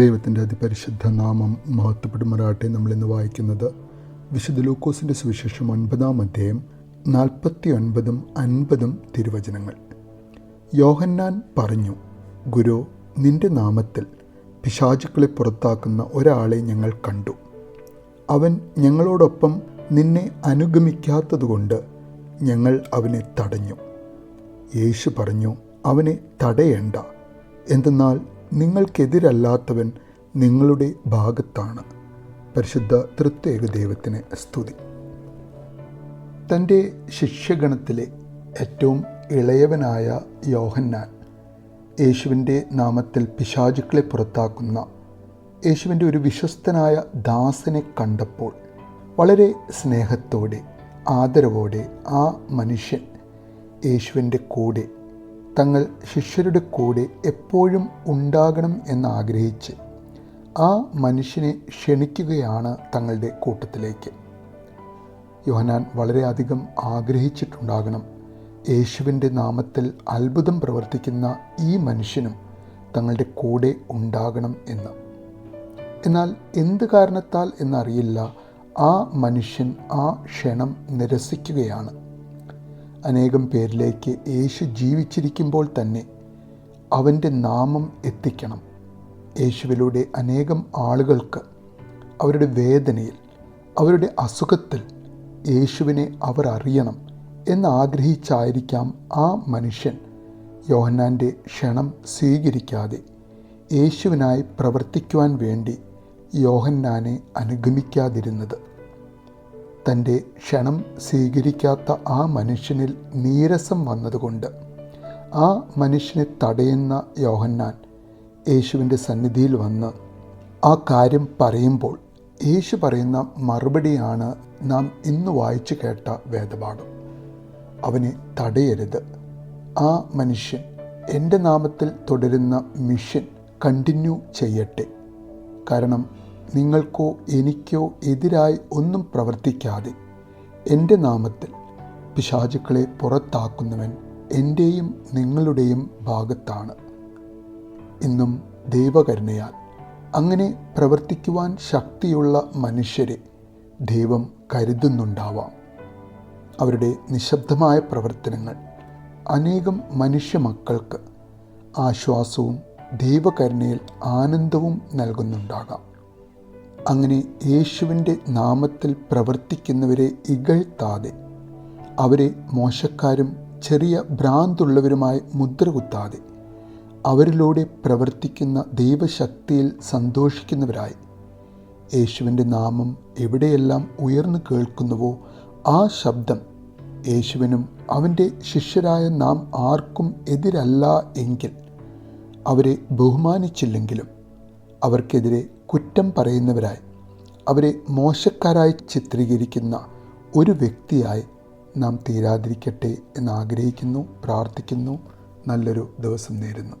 ദൈവത്തിൻ്റെ അതിപരിശുദ്ധ നാമം മഹത്വപ്പെടുമാറാട്ടെ. നമ്മളിന്ന് വായിക്കുന്നത് വിശുദ്ധ ലൂക്കോസിൻ്റെ സുവിശേഷം 9-ാം അധ്യായം 49-50 തിരുവചനങ്ങൾ. യോഹന്നാൻ പറഞ്ഞു, ഗുരു, നിന്റെ നാമത്തിൽ പിശാചുക്കളെ പുറത്താക്കുന്ന ഒരാളെ ഞങ്ങൾ കണ്ടു. അവൻ ഞങ്ങളോടൊപ്പം നിന്നെ അനുഗമിക്കാത്തതുകൊണ്ട് ഞങ്ങൾ അവനെ തടഞ്ഞു. യേശു പറഞ്ഞു, അവനെ തടയേണ്ട, എന്തെന്നാൽ നിങ്ങൾക്കെതിരല്ലാത്തവൻ നിങ്ങളുടെ ഭാഗത്താണ്. പരിശുദ്ധ തൃത്വൈക ദൈവത്തിന് സ്തുതി. തൻ്റെ ശിഷ്യഗണത്തിലെ ഏറ്റവും ഇളയവനായ യോഹന്നാൻ യേശുവിൻ്റെ നാമത്തിൽ പിശാചുക്കളെ പുറത്താക്കുന്ന യേശുവിൻ്റെ ഒരു വിശ്വസ്തനായ ദാസനെ കണ്ടപ്പോൾ വളരെ സ്നേഹത്തോടെ ആദരവോടെ ആ മനുഷ്യൻ യേശുവിൻ്റെ കൂടെ, തങ്ങൾ ശിഷ്യരുടെ കൂടെ എപ്പോഴും ഉണ്ടാകണം എന്നാഗ്രഹിച്ച് ആ മനുഷ്യനെ ക്ഷണിക്കുകയാണ് തങ്ങളുടെ കൂട്ടത്തിലേക്ക്. യോഹന്നാൻ വളരെയധികം ആഗ്രഹിച്ചിട്ടുണ്ടാകണം യേശുവിൻ്റെ നാമത്തിൽ അത്ഭുതം പ്രവർത്തിക്കുന്ന ഈ മനുഷ്യനും തങ്ങളുടെ കൂടെ ഉണ്ടാകണം എന്ന്. എന്നാൽ എന്ത് കാരണത്താൽ എന്നറിയില്ല, ആ മനുഷ്യൻ ആ ക്ഷണം നിരസിക്കുകയാണ്. അനേകം പേരിലേക്ക് യേശു ജീവിച്ചിരിക്കുമ്പോൾ തന്നെ അവൻ്റെ നാമം എത്തിക്കണം. യേശുവിലൂടെ അനേകം ആളുകൾക്ക് അവരുടെ വേദനയിൽ, അവരുടെ അസുഖത്തിൽ യേശുവിനെ അവർ അറിയണം എന്നാഗ്രഹിച്ചായിരിക്കാം ആ മനുഷ്യൻ യോഹന്നാൻ്റെ ക്ഷണം സ്വീകരിക്കാതെ യേശുവിനായി പ്രവർത്തിക്കുവാൻ വേണ്ടി യോഹന്നാനെ അനുഗമിക്കാതിരുന്നത്. തൻ്റെ ക്ഷണം സ്വീകരിക്കാത്ത ആ മനുഷ്യനിൽ നീരസം വന്നതുകൊണ്ട് ആ മനുഷ്യനെ തടയുന്ന യോഹന്നാൻ യേശുവിൻ്റെ സന്നിധിയിൽ വന്ന് ആ കാര്യം പറയുമ്പോൾ യേശു പറയുന്ന മറുപടിയാണ് നാം ഇന്ന് വായിച്ചു കേട്ട വേദഭാഗം. അവനെ തടയരുത്. ആ മനുഷ്യൻ എൻ്റെ നാമത്തിൽ തുടരുന്ന മിഷൻ കണ്ടിന്യൂ ചെയ്യട്ടെ. കാരണം നിങ്ങൾക്കോ എനിക്കോ എതിരായി ഒന്നും പ്രവർത്തിക്കാതെ എൻ്റെ നാമത്തിൽ പിശാചുക്കളെ പുറത്താക്കുന്നവൻ എൻ്റെയും നിങ്ങളുടെയും ഭാഗത്താണ്. ഇന്നും ദൈവകരുണയാൽ അങ്ങനെ പ്രവർത്തിക്കുവാൻ ശക്തിയുള്ള മനുഷ്യരെ ദൈവം കരുതുന്നുണ്ടാവാം. അവരുടെ നിശബ്ദമായ പ്രവർത്തനങ്ങൾ അനേകം മനുഷ്യ മക്കൾക്ക് ആശ്വാസവും ദൈവകരുണയിൽ ആനന്ദവും നൽകുന്നുണ്ടാകാം. അങ്ങനെ യേശുവിൻ്റെ നാമത്തിൽ പ്രവർത്തിക്കുന്നവരെ ഇകഴ്ത്താതെ, അവരെ മോശക്കാരും ചെറിയ ഭ്രാന്തുള്ളവരുമായി മുദ്രകുത്താതെ, അവരിലൂടെ പ്രവർത്തിക്കുന്ന ദൈവശക്തിയിൽ സന്തോഷിക്കുന്നവരായി യേശുവിൻ്റെ നാമം എവിടെയെല്ലാം ഉയർന്നു കേൾക്കുന്നുവോ ആ ശബ്ദം യേശുവിനും അവൻ്റെ ശിഷ്യരായ നാം ആർക്കും എതിരല്ല എങ്കിൽ, അവരെ ബഹുമാനിച്ചില്ലെങ്കിലും അവർക്കെതിരെ കുറ്റം പറയുന്നവരായി, അവരെ മോശക്കാരായി ചിത്രീകരിക്കുന്ന ഒരു വ്യക്തിയായി നാം തീരാതിരിക്കട്ടെ എന്നാഗ്രഹിക്കുന്നു, പ്രാർത്ഥിക്കുന്നു. നല്ലൊരു ദിവസം നേരുന്നു.